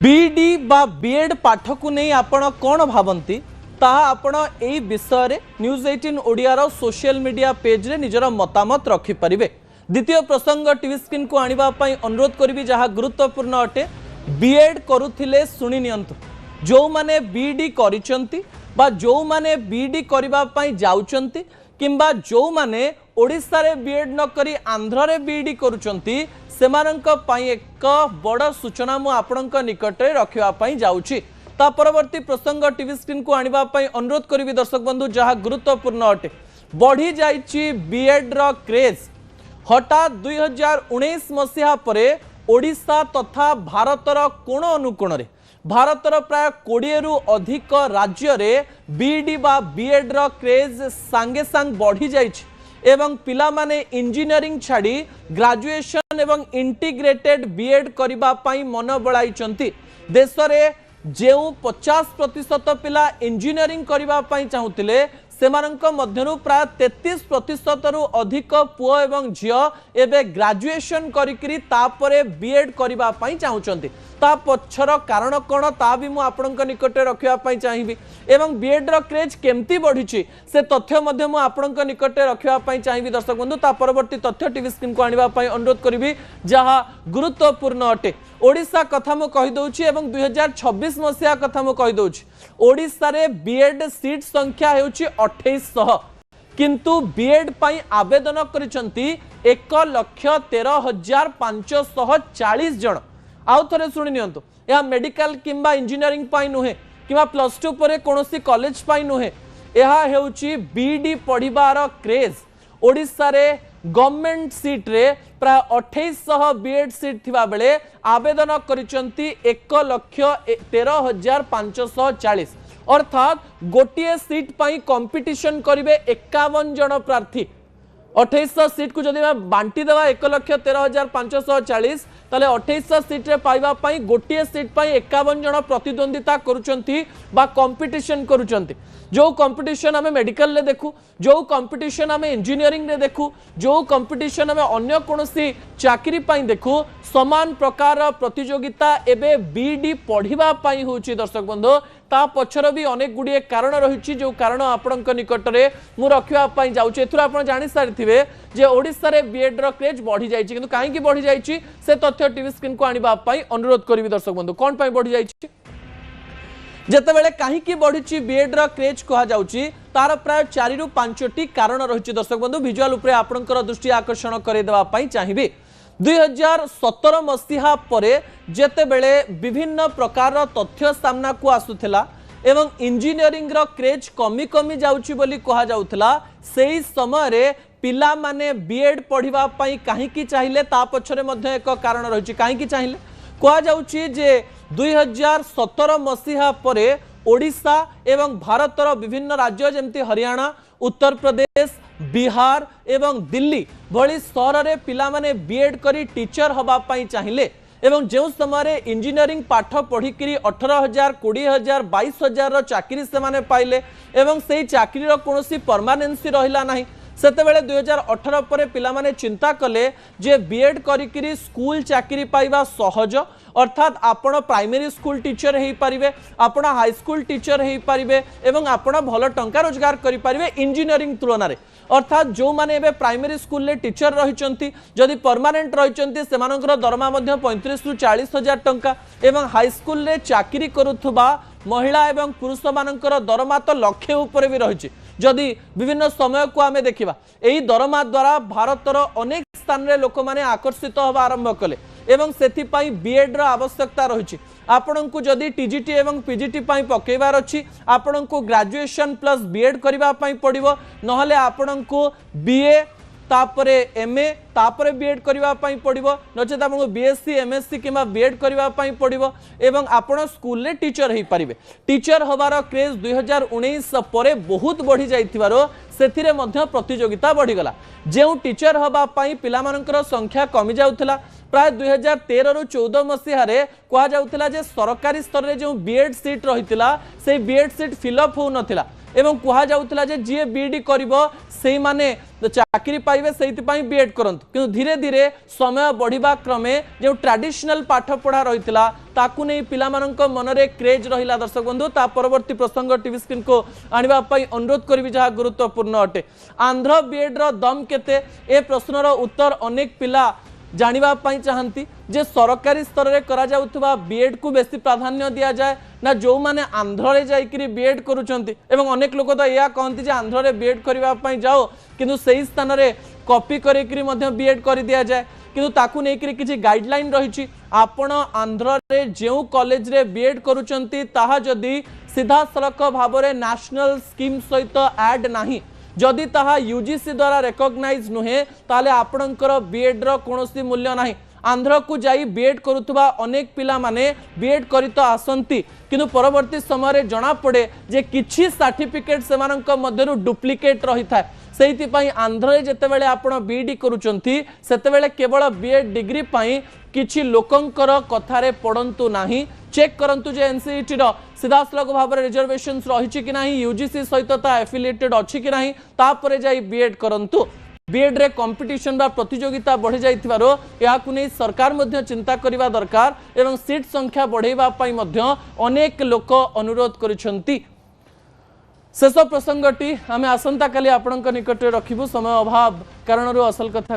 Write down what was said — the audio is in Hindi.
बीडी बा बीएड पाठ को नहीं आपण कौन भावती ताहा आपण एई विषय रे न्यूज 18 ओडिया रो सोशल मीडिया पेज रे निजर मतामत रखि परिबे। द्वितीय प्रसंग टीवी स्क्रीन को आनिबा पई अनुरोध करिवि जहा गुरुत्वपूर्ण अटे। बीएड करुथिले सुनि नियंतु जो माने बीडी करिसंती बा जो माने बीडी करिबा पई जाउचंती किंबा जो माने ओडिसा रे बीएड न करी आंध्र रे बीडी करूचंती सेमानंक पई एक बड़ सूचना मु आपणक निकट रे रखिबा पई जाउची। ता परवर्ती प्रसंग टीवी स्क्रीन को आनिबा पई अनुरोध करिवि दर्शक बंधु जहा गुरुत्वपूर्ण अटे। बढ़ी जाइची बीएड रो क्रेज हठात 2019 मसीहा परे ओडिसा तथा भारतर कोण अनुकोण रे भारतर प्राय 20 रु अधिक राज्य रे बीडी बा बीएड रो क्रेज सांगे सांग बढ़ी जाइची एवं पिला माने इंजीनियरिंग छाड़ी ग्रेजुएशन एवं इंटीग्रेटेड बीएड करिबा पाई मन बळाइचंती। देश रे जेउ 50% पिला इंजीनियरिंग करिबा पाई चाहुतिले सेमानंक मध्यरु प्राय 33% रु अधिक पुओ एवं झियो एबे ग्रेजुएशन करिकरी तापरे बीएड करिबा पाई चाहुचंती। ता पछर कारण कोन ता भी मु आपनक निकटे रखिबा पाई चाहिबी एवं बीएड रो क्रेज केमती बढ़िची से तथ्य मध्य मु आपनक निकटे रखिबा पाई चाहिबी। दर्शक बंधु ता परवर्ती तथ्य टीवी स्क्रीन को आनिबा पाई अनुरोध करिवि जहा गुरुत्वपूर्ण अटे। ओडिसा कथा मु कहि दउची एवं 2026 मसिया कथा मु कहि दउची। ओडिसा रे बीएड सीट संख्या हेउची 2800 किंतु बीएड पाई आवेदन करिसंती 1,13,540 जण। आउ थरे सुनि नियंतु या मेडिकल किंबा इंजीनियरिंग पाई नुहे किंबा +2 परे कोनोसी कॉलेज पाई नुहे एहा हेउची बीडी पढिबार क्रेज। ओडिसा रे गवर्नमेंट सीट रे प्राय 2800 बीएड सीट थिबा बेले आवेदन करिसंती 1,13,540 अर्थात गोटिए सीट पाई कंपटीशन करिवे 51 जण प्रार्थी। 2800 सीट को जदि बांटी देवा 1,13,540 ताले 2800 सीट रे पाइबा पाई गोटिए सीट पाई 51 जण प्रतिद्वंदिता करूचंती बा कंपटीशन करूचंती। जो कंपटीशन हमें मेडिकल ले देखू, जो कंपटीशन हमें इंजीनियरिंग रे देखू, जो कंपटीशन हमें अन्य कोनोसी चाकरी पाई देखू, समान प्रकार प्रतियोगिता एबे बीडी पढ़िबा पाई होची। दर्शक बंधु ता पछर भी अनेक गुड़िए कारण रही जो कारण आपणक निकट में मु रखा जाऊँ। एथुर आप जानी सारी जे ओडिसा रे बीएड रो क्रेज बढ़ी जाइछि किंतु काहेकि बढ़ी जाइछि से तथ्य टीवी स्क्रीन को आनिबा पाई अनुरोध करिवि। दर्शक बंधु कोन पाई बढ़ी जाइछि जेतेबेले काहेकि बढ़िछि बीएड रो क्रेज कहा जाउछि तार प्राय 4 रु 5टी कारण रहिछि। दर्शक बंधु विजुअल उपरे आपणकर दृष्टि आकर्षण करे देबा पाई चाहिबे। 2017 मसीहा परे जेतेबेले विभिन्न प्रकार तथ्य सामना को आसुथिला एवं इंजीनियरिंग रो क्रेज कमी कमी जाउछि बोली कहा जाउथिला सेही समय रे पिला माने बीएड पढ़िबा पई काहेकि चाहिले ता पछरे मध्ये एक कारण रहिछि। काहेकि चाहिले कहा जाउछि जे 2017 मसीहा परे ओडिसा एवं भारतर विभिन्न राज्य जेमती हरियाणा, उत्तर प्रदेश, बिहार एवं दिल्ली भली सहर रे पिला माने बीएड करी टीचर हबा पई चाहिले एवं जो समय इंजीनियरिंग पाठ पढ़िकी 18,000, 20,000, 22,000 चाकरी से माने पाइले एवं से चाकरी रो कोनोसी परमानेंसी रहिला नाही। सेतेबेले 2018 परे पिला माने चिंता कले जे बीएड करिकिरी स्कूल चाकरी पाइबा सहज अर्थात आपण प्राइमरी स्कूल टीचर हेई पारिबे, आपण हाई स्कूल टीचर हेई पारिबे एवं आपण भल टंका रोजगार करि पारिबे इंजीनियरिंग तुलना रे। अर्थात जो माने एबे प्राइमरी स्कूल ले टीचर रहिचंती जदि परमानेंट रहिचंती सेमानकर दरमा मध्ये 35 रु 40,000 टंका एवं हाई स्कूल ले चाकरी करूथबा महिला एवं पुरुष मानकर दरमा तो लक्षे ऊपर भी रही। जदि विभिन्न समय को आमे देखिबा एही दरमा द्वारा भारतर अनेक स्थान रे लोक माने आकर्षित होबा आरंभ कले एवं सेथि पई बीएड रो आवश्यकता रही। आपनकु जदि टीजीटी एवं पीजीटी पई पकेबार अछि आपनकु ग्रेजुएशन प्लस बीएड करिबा पई पड़िबो नहले आपनकु बीए तापरे एमए तापरे बीएड करिबा पई पड़िबो नचेत आपनको बीएससी एमएससी किबा बीएड करिबा पई पड़िबो एवं आपण स्कूल ले टीचर हेई परिबे। टीचर हबार क्रेज 2019 परे बहुत बढ़ी जाइथिबारो सेथिरे मध्य प्रतियोगिता बढ़ी गला। जे टीचर हबा पई पिला मानकर संख्या कमी जाउथला प्राय 2013 रु 14 मसीहा रे कहा जाउथला जे सरकारी स्तर रे जो बीएड सीट रहितला से बीएड सीट फिलअप हो नथिला एवं कहा जाउतला जे जी बीईडी करिवो सेही माने चाकरी पाइबे सेहितपई बीएड करंतु किंतु धीरे धीरे समय बढ़िबा क्रमे जो ट्रेडिशनल पाठ पढ़ा रहितला ताकू नै पिला मानक मनरे क्रेज रहिला। दर्शक बंधु ता परवर्ती प्रसंग टीवी स्क्रीन को आनिबा पई अनुरोध करबी जहा गुरुत्वपूर्ण अटे। आंध्र बीएड रो दम केते ए प्रश्नर उत्तर अनेक पिला जानिबा पई चाहंती जे सरकारी स्तर रे करा जाउथबा बीएड को बेसी प्राधान्य दिया जाए ना जो माने आंध्र रे जाइकरी बीएड करूचंती एवं अनेक लोक तो या कहंती जे आंध्र रे बीएड करबा पई जाओ किंतु सेही स्थान रे कॉपी करेकरी मध्ये बीएड कर दिया जाए किंतु ताकू नेकरी किछि गाइडलाइन रहिछि आपण आंध्र रे जेउ कॉलेज रे बीएड करूचंती ताहा जदी सीधा सड़क भाव रे नेशनल स्कीम सहित ऐड नाही जदि ताहा यूजीसी द्वारा रिकॉग्नाइज नुहे ताले आपणकर बीएड रो कोनोसी मूल्य नाही। आंध्र को जाई बीएड करुथबा अनेक पिला माने बीएड करितो आसंती किंतु परवर्ती समय रे जणा पड़े जे किछि सर्टिफिकेट सेमानक मध्यरु डुप्लिकेट रही थाए सेहिति पई आंध्र रे जेतेबेले आपण बीईडी करूचंती सेतेबेले केवल बीएड डिग्री पई किछि लोकंकर कथारे पड़ंतु नाही चेक करंतु जे एनसीईटी रो सीधासलख भाव में रिजर्वेशंस रही कि नहीं यूजीसी सहित एफिलिएटेड अच्छी कि नहीं तापरे जाई बीएड करंतु। बीएड रे कंपटीशन बा प्रतियोगिता बढ़ी जाइथिबारो याकु नै सरकार मध्य चिंता करिबा दरकार एवं सीट संख्या बढ़ेबा पई मध्य अनेक लोक अनुरोध करिसंती। शेष प्रसंगटी आमे आसंता काली आपनक निकट रखिबु समय अभाव कारणरो असल कथा